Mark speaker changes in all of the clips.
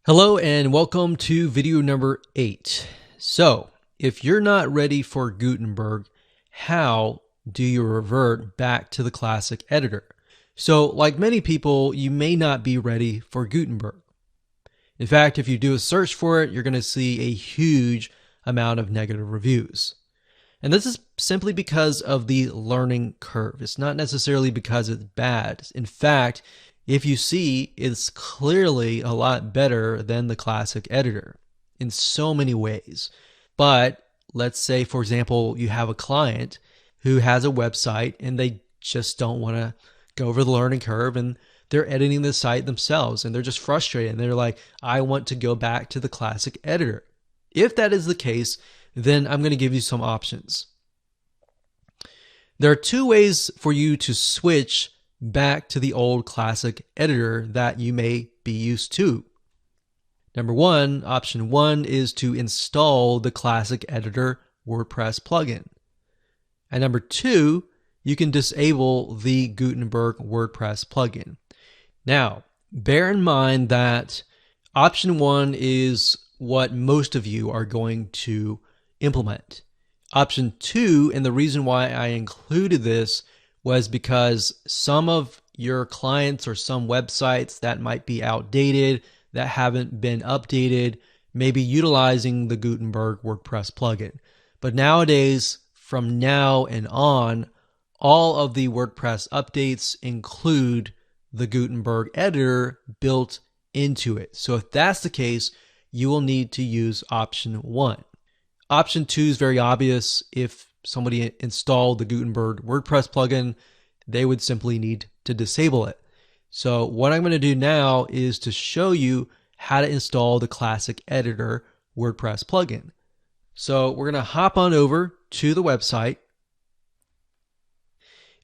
Speaker 1: Hello and welcome to video number 8. So, if you're not ready for Gutenberg, how do you revert back to the classic editor? So, like many people, you may not be ready for Gutenberg. In fact, if you do a search for it, you're going to see a huge amount of negative reviews. And this is simply because of the learning curve. It's not necessarily because it's bad. In fact, if you see, it's clearly a lot better than the classic editor in so many ways. But let's say, for example, you have a client who has a website and they just don't want to go over the learning curve and they're editing the site themselves and they're just frustrated and they're like, I want to go back to the classic editor. If that is the case, then I'm going to give you some options. There are two ways for you to switch back to the old classic editor that you may be used to. Number one, option one is to install the classic editor WordPress plugin. And number two, you can disable the Gutenberg WordPress plugin. Now, bear in mind that option one is what most of you are going to implement. Option two, and the reason why I included this was because some of your clients or some websites that might be outdated, that haven't been updated, may be utilizing the Gutenberg WordPress plugin. But nowadays, from now and on, all of the WordPress updates include the Gutenberg editor built into it. So if that's the case, you will need to use option one. Option two is very obvious. If somebody installed the Gutenberg WordPress plugin, they would simply need to disable it. So what I'm going to do now is to show you how to install the classic editor WordPress plugin. So we're going to hop on over to the website.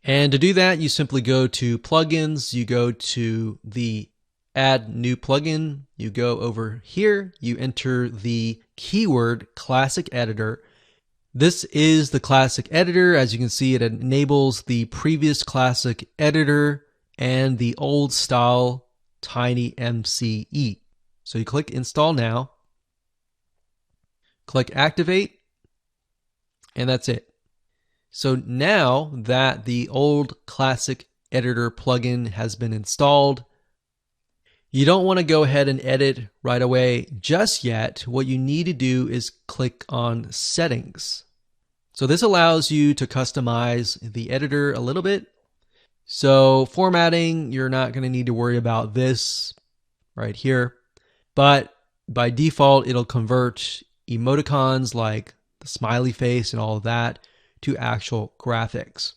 Speaker 1: And to do that, you simply go to plugins, you go to the add new plugin, you go over here, you enter the keyword classic editor. This is the classic editor. As you can see, it enables the previous classic editor and the old style TinyMCE. So you click install now, click activate, and that's it. So now that the old classic editor plugin has been installed, you don't want to go ahead and edit right away just yet. What you need to do is click on settings. So this allows you to customize the editor a little bit. So formatting, you're not going to need to worry about this right here. But by default, it'll convert emoticons like the smiley face and all of that to actual graphics.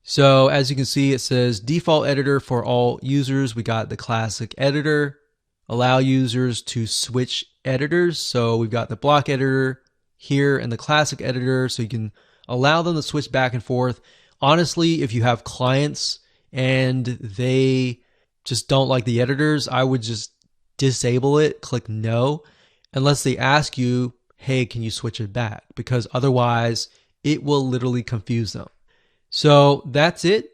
Speaker 1: So as you can see, it says default editor for all users. We got the classic editor, allow users to switch editors. So we've got the block editor here and the classic editor, so you can allow them to switch back and forth. Honestly, if you have clients and they just don't like the editors, I would just disable it, click no, unless they ask you, hey, can you switch it back? Because otherwise it will literally confuse them. So that's it.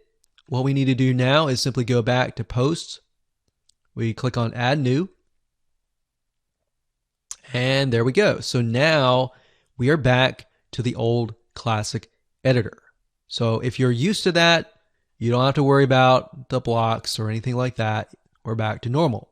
Speaker 1: What we need to do now is simply go back to posts. We click on add new. And there we go. So now we are back to the old classic editor. So if you're used to that, you don't have to worry about the blocks or anything like that. We're back to normal.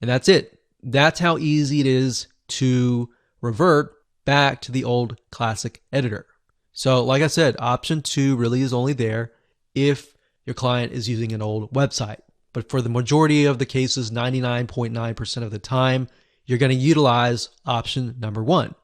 Speaker 1: And that's it. That's how easy it is to revert back to the old classic editor. So like I said, option two really is only there if your client is using an old website. But for the majority of the cases, 99.9% of the time, you're going to utilize option number one.